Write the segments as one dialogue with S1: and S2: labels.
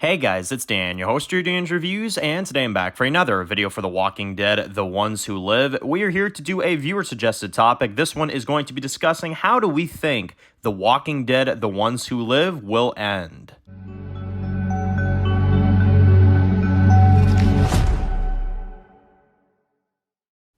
S1: Hey guys, it's Dan, your host of your Dan's Reviews, and today I'm back for another video for The Walking Dead, The Ones Who Live. We are here to do a viewer-suggested topic. This one is going to be discussing how do we think The Walking Dead, The Ones Who Live will end.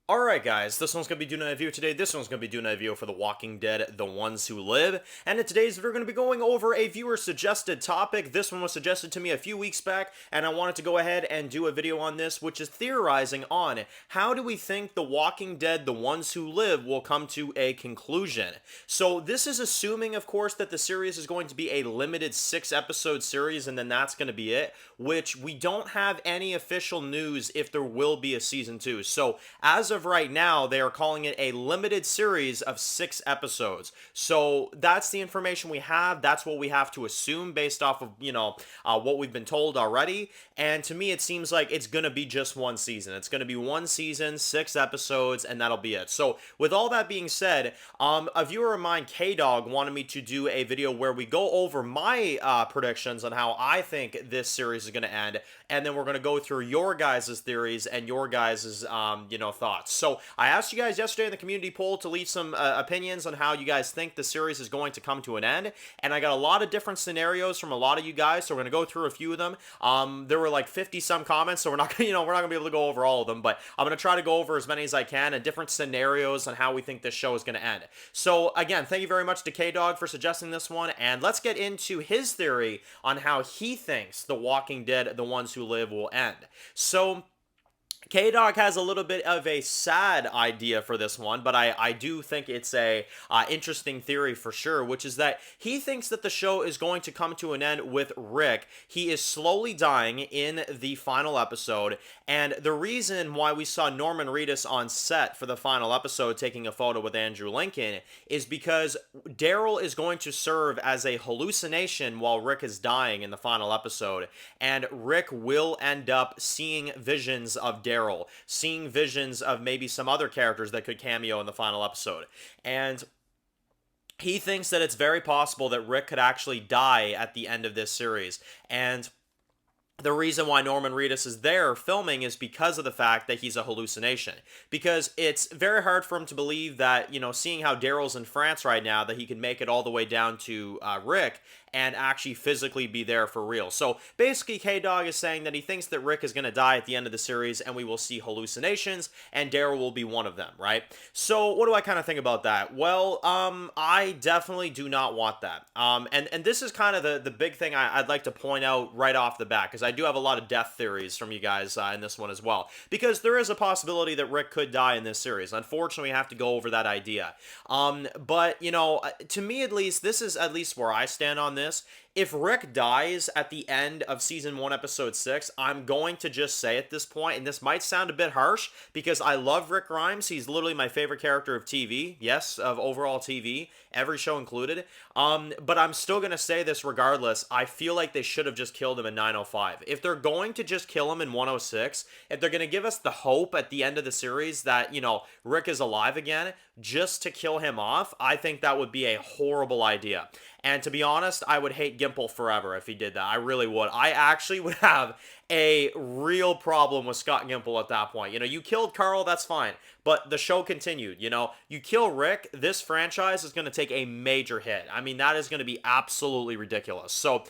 S1: Alright guys, this one's going to be doing a review today. This one's going to be doing a review for The Walking Dead, The Ones Who Live. And in today's video, we're going to be going over a viewer-suggested topic. This one was suggested to me a few weeks back, and I wanted to go ahead and do a video on this, which is theorizing on how do we think The Walking Dead, The Ones Who Live will come to a conclusion. So this is assuming, of course, that the series is going to be a limited 6-episode series, and then that's going to be it, which we don't have any official news if there will be a season 2. So as of right now, they are calling it a limited series of 6 episodes. So that's the information we have. That's what we have to assume based off of, what we've been told already. And to me, it seems like it's going to be just one season. It's going to be one season, 6 episodes, and that'll be it. So with all that being said, a viewer of mine, K-Dog, wanted me to do a video where we go over my predictions on how I think this series is going to end. And then we're going to go through your guys' theories and your guys' thoughts. So I asked you guys yesterday in the community poll to leave some opinions on how you guys think the series is going to come to an end, and I got a lot of different scenarios from a lot of you guys, so we're going to go through a few of them. There were like 50 some comments, so we're not gonna, we're not going to be able to go over all of them, but I'm going to try to go over as many as I can and different scenarios on how we think this show is going to end. So again, thank you very much to K-Dog for suggesting this one, and let's get into his theory on how he thinks The Walking Dead, The Ones Who Live will end. So K-Dog has a little bit of a sad idea for this one, but I do think it's a interesting theory for sure, which is that he thinks that the show is going to come to an end with Rick. He is slowly dying in the final episode, and the reason why we saw Norman Reedus on set for the final episode taking a photo with Andrew Lincoln is because Daryl is going to serve as a hallucination while Rick is dying in the final episode, and Rick will end up seeing visions of Daryl, seeing visions of maybe some other characters that could cameo in the final episode. And he thinks that it's very possible that Rick could actually die at the end of this series. And the reason why Norman Reedus is there filming is because of the fact that he's a hallucination. Because it's very hard for him to believe that, seeing how Daryl's in France right now, that he can make it all the way down to Rick and actually physically be there for real. So basically, K-Dog is saying that he thinks that Rick is going to die at the end of the series and we will see hallucinations and Daryl will be one of them, right? So what do I kind of think about that? Well, I definitely do not want that. And this is kind of the big thing I'd like to point out right off the bat, because I do have a lot of death theories from you guys in this one as well. Because there is a possibility that Rick could die in this series. Unfortunately, we have to go over that idea. But, to me at least, this is at least where I stand on this. If Rick dies at the end of Season 1, Episode 6, I'm going to just say at this point, and this might sound a bit harsh, because I love Rick Grimes. He's literally my favorite character of TV. Yes, of overall TV, every show included. But I'm still going to say this regardless. I feel like they should have just killed him in 905. If they're going to just kill him in 106, if they're going to give us the hope at the end of the series that, Rick is alive again, just to kill him off, I think that would be a horrible idea. And to be honest, I would hate Gimple forever if he did that. I really would. I actually would have a real problem with Scott Gimple at that point. You killed Carl, that's fine. But the show continued, You kill Rick, this franchise is going to take a major hit. I mean, that is going to be absolutely ridiculous. So,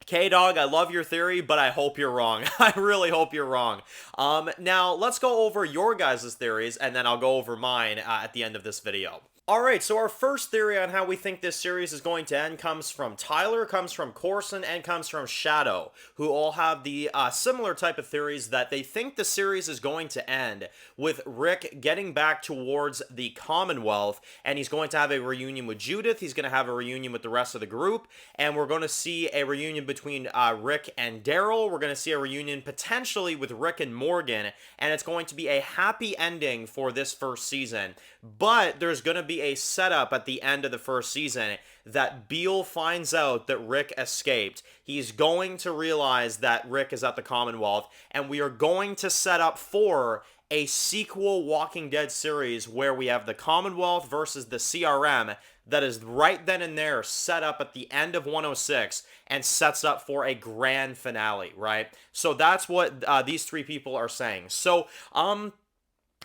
S1: K-Dog, I love your theory, but I hope you're wrong. I really hope you're wrong. Now, let's go over your guys' theories, and then I'll go over mine at the end of this video. Alright, so our first theory on how we think this series is going to end comes from Tyler, comes from Corson, and comes from Shadow, who all have the similar type of theories that they think the series is going to end with Rick getting back towards the Commonwealth, and he's going to have a reunion with Judith, he's going to have a reunion with the rest of the group, and we're going to see a reunion between Rick and Daryl, we're going to see a reunion potentially with Rick and Morgan, and it's going to be a happy ending for this first season, but there's going to be a setup at the end of the first season that Beale finds out that Rick escaped. He's going to realize that Rick is at the Commonwealth, and we are going to set up for a sequel Walking Dead series where we have the Commonwealth versus the CRM that is right then and there set up at the end of 106 and sets up for a grand finale, right? So that's what these three people are saying. So,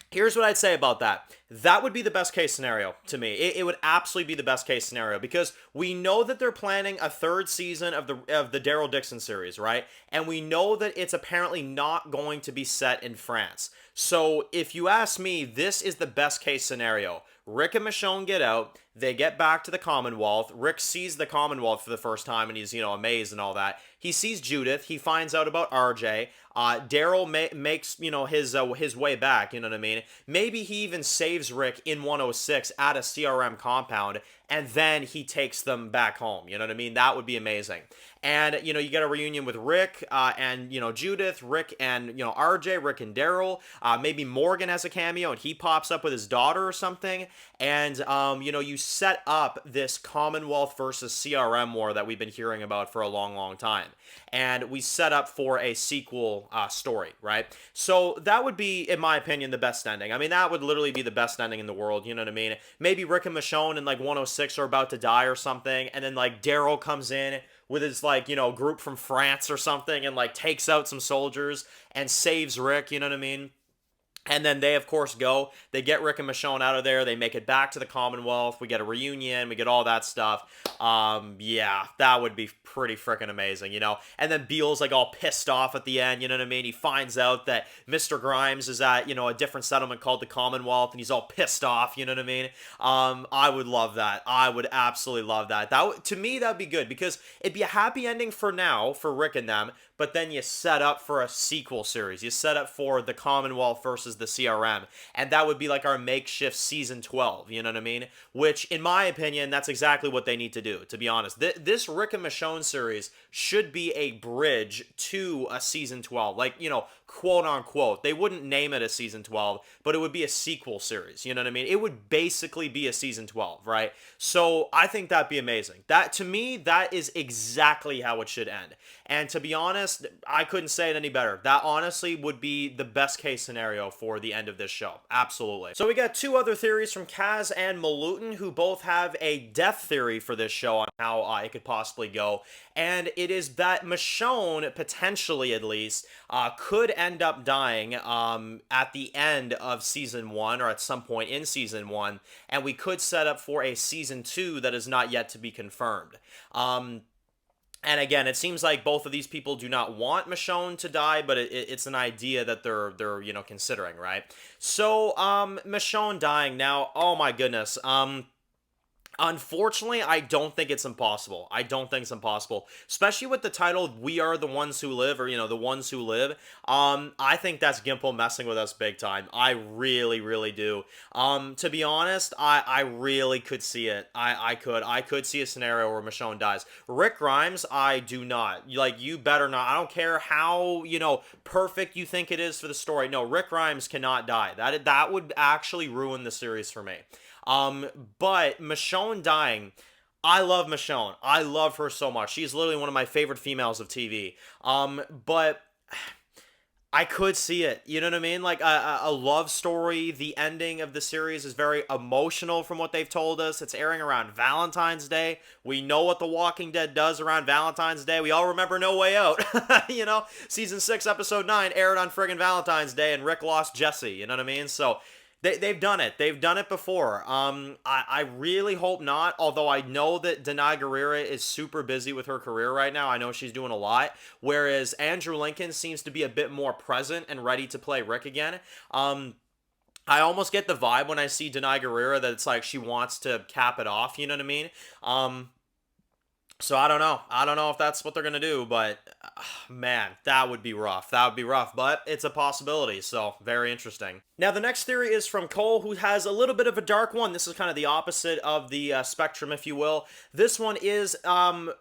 S1: here's what I'd say about that. That would be the best case scenario to me. It would absolutely be the best case scenario because we know that they're planning a third season of the Daryl Dixon series, right? And we know that it's apparently not going to be set in France. So if you ask me, this is the best case scenario. Rick and Michonne get out. They get back to the Commonwealth. Rick sees the Commonwealth for the first time and he's, amazed and all that. He sees Judith. He finds out about RJ. Daryl makes, his way back, you know what I mean? Maybe he even saves Rick in 106 at a CRM compound, and then he takes them back home, you know what I mean? That would be amazing. And, you get a reunion with Rick and, Judith, Rick and, RJ, Rick and Daryl. Maybe Morgan has a cameo and he pops up with his daughter or something. And, you set up this Commonwealth versus CRM war that we've been hearing about for a long, long time. And we set up for a sequel story, right? So that would be, in my opinion, the best ending. I mean, that would literally be the best ending in the world, you know what I mean? Maybe Rick and Michonne in, 106 are about to die or something, and then, Daryl comes in with his, group from France or something and, takes out some soldiers and saves Rick, you know what I mean? And then they, of course, they get Rick and Michonne out of there, they make it back to the Commonwealth, we get a reunion, we get all that stuff. Yeah, that would be pretty freaking amazing, And then Beale's, all pissed off at the end, you know what I mean? He finds out that Mr. Grimes is at, a different settlement called the Commonwealth, and he's all pissed off, you know what I mean? I would love that. I would absolutely love that. To me, that'd be good, because it'd be a happy ending for now, for Rick and them, but then you set up for a sequel series. You set up for the Commonwealth versus the CRM, and that would be our makeshift season 12, you know what I mean? Which, in my opinion, that's exactly what they need to do, to be honest. This Rick and Michonne series should be a bridge to a season 12, quote unquote. They wouldn't name it a season 12, but it would be a sequel series, you know what I mean? It would basically be a season 12, right? So I think that'd be amazing. That, to me, that is exactly how it should end. And to be honest, I couldn't say it any better. That honestly would be the best case scenario for the end of this show. Absolutely. So we got two other theories from Kaz and Malutin, who both have a death theory for this show on how it could possibly go. And it is that Michonne, potentially at least, could end up dying at the end of season 1 or at some point in season 1, and we could set up for a season 2 that is not yet to be confirmed. And again, it seems like both of these people do not want Michonne to die, but it's an idea that they're considering, right? So Michonne dying now, oh my goodness. Unfortunately, I don't think it's impossible. I don't think it's impossible. Especially with the title, We Are the Ones Who Live, or, the Ones Who Live. I think that's Gimple messing with us big time. I really, really do. To be honest, I really could see it. I could see a scenario where Michonne dies. Rick Grimes, I do not. You better not. I don't care how, perfect you think it is for the story. No, Rick Grimes cannot die. That would actually ruin the series for me. But Michonne dying, I love Michonne. I love her so much. She's literally one of my favorite females of TV. But I could see it. You know what I mean? A love story. The ending of the series is very emotional from what they've told us. It's airing around Valentine's Day. We know what The Walking Dead does around Valentine's Day. We all remember No Way Out. Season 6, episode 9 aired on friggin' Valentine's Day, and Rick lost Jesse. You know what I mean? So they've done it. They've done it before. I really hope not, although I know that Denai Guerrera is super busy with her career right now. I know she's doing a lot, whereas Andrew Lincoln seems to be a bit more present and ready to play Rick again. I almost get the vibe when I see Denai Guerrera that it's she wants to cap it off, you know what I mean? So I don't know. I don't know if that's what they're going to do, but man, that would be rough. That would be rough, but it's a possibility, so very interesting. Now, the next theory is from Cole, who has a little bit of a dark one. This is kind of the opposite of the spectrum, if you will. This one is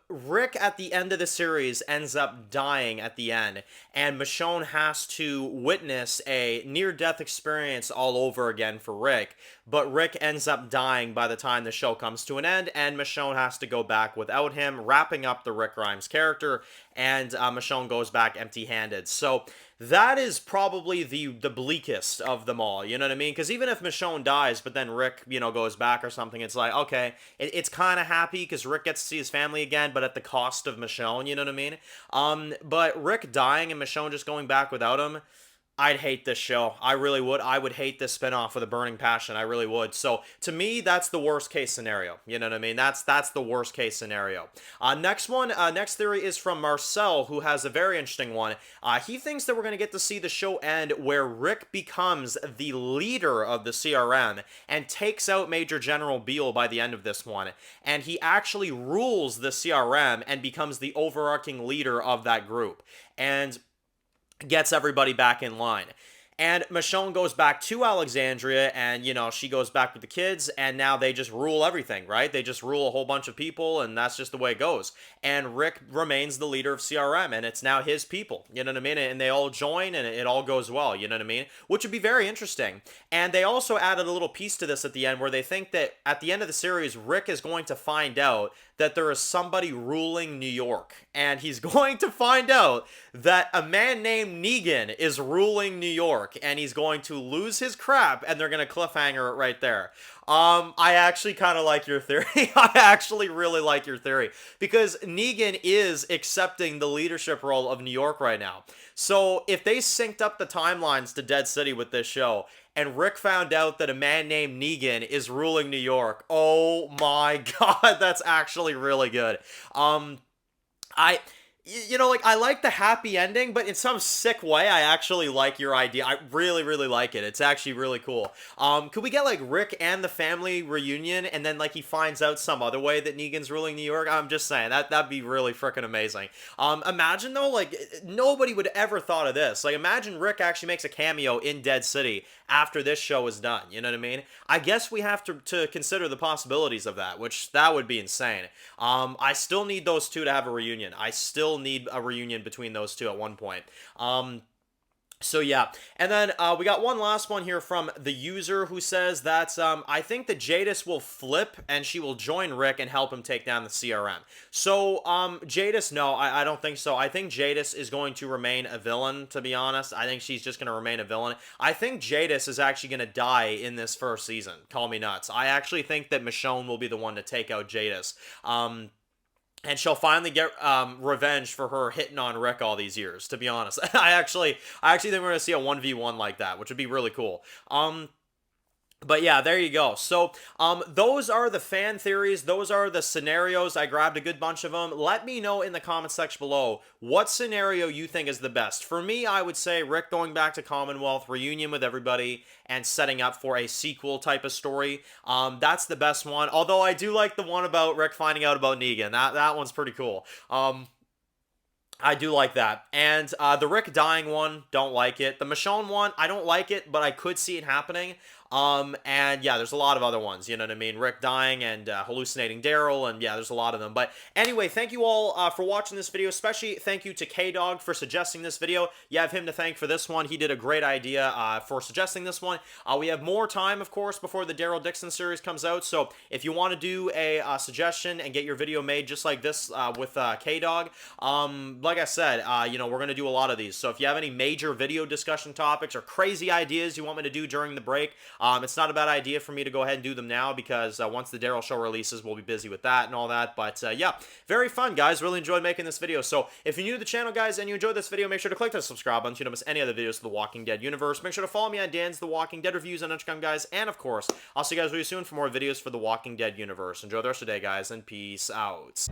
S1: Rick at the end of the series ends up dying at the end, and Michonne has to witness a near-death experience all over again for Rick, but Rick ends up dying by the time the show comes to an end, and Michonne has to go back without him. him, wrapping up the Rick Grimes character, and Michonne goes back empty-handed. So that is probably the bleakest of them all, you know what I mean? Because even if Michonne dies, but then Rick, you know, goes back or something, it's like, okay, it's kind of happy because Rick gets to see his family again, but at the cost of Michonne, you know what I mean? But Rick dying and Michonne just going back without him, I'd hate this show. I really would. I would hate this spinoff with a burning passion. I really would. So to me, that's the worst case scenario. You know what I mean? That's the worst case scenario. Next theory is from Marcel, who has a very interesting one. He thinks that we're going to get to see the show end where Rick becomes the leader of the CRM and takes out Major General Beale by the end of this one. And he actually rules the CRM and becomes the overarching leader of that group. And gets everybody back in line. And Michonne goes back to Alexandria, and, you know, she goes back with the kids, and now they just rule everything, right? They just rule a whole bunch of people, and that's just the way it goes. And Rick remains the leader of CRM, and it's now his people, you know what I mean? And they all join, and it all goes well, you know what I mean? Which would be very interesting. And they also added a little piece to this at the end, where they think that at the end of the series, Rick is going to find out that there is somebody ruling New York. And he's going to find out that a man named Negan is ruling New York. And he's going to lose his crap, and they're going to cliffhanger it right there. I actually kind of like your theory. I actually really like your theory. Because Negan is accepting the leadership role of New York right now. So if they synced up the timelines to Dead City with this show, and Rick found out that a man named Negan is ruling New York, oh my god, that's actually really good. You know, like, I like the happy ending, but in some sick way, I actually like your idea. I really, really like it. It's actually really cool. Could we get, like, Rick and the family reunion, and then, like, he finds out some other way that Negan's ruling New York? I'm just saying, that'd be really freaking amazing. Imagine, though, like, nobody would ever thought of this. Like, imagine Rick actually makes a cameo in Dead City after this show is done, you know what I mean? I guess we have to consider the possibilities of that, which that would be insane. I still need those two to have a reunion. I still need a reunion between those two at one point. So yeah, and then we got one last one here from the user who says that I think that Jadis will flip and she will join Rick and help him take down the CRM. So Jadis, no, I don't think so. I think Jadis is going to remain a villain, to be honest. I think she's just going to remain a villain. I think Jadis is actually going to die in this first season. Call me nuts. I actually think that Michonne will be the one to take out Jadis. And she'll finally get revenge for her hitting on Rick all these years, to be honest. I actually think we're going to see a 1v1 like that, which would be really cool. But yeah, there you go. So, those are the fan theories. Those are the scenarios. I grabbed a good bunch of them. Let me know in the comment section below what scenario you think is the best. For me, I would say Rick going back to Commonwealth, reunion with everybody, and setting up for a sequel type of story. That's the best one. Although I do like the one about Rick finding out about Negan. That one's pretty cool. I do like that. And the Rick dying one, don't like it. The Michonne one, I don't like it, but I could see it happening. And yeah, there's a lot of other ones, you know what I mean? Rick dying and hallucinating Daryl, and yeah, there's a lot of them. But anyway, thank you all for watching this video, especially thank you to K-Dog for suggesting this video. You have him to thank for this one. He did a great idea for suggesting this one. We have more time, of course, before the Daryl Dixon series comes out, so if you want to do a suggestion and get your video made just like this with K-Dog, like I said, you know, we're going to do a lot of these, so if you have any major video discussion topics or crazy ideas you want me to do during the break, it's not a bad idea for me to go ahead and do them now because once the Daryl show releases, we'll be busy with that and all that. But yeah, very fun, guys. Really enjoyed making this video. So if you're new to the channel, guys, and you enjoyed this video, make sure to click the subscribe button so you don't miss any other videos of the Walking Dead universe. Make sure to follow me on Dan's The Walking Dead reviews on Instagram, guys. And of course, I'll see you guys really soon for more videos for the Walking Dead universe. Enjoy the rest of the day, guys, and peace out.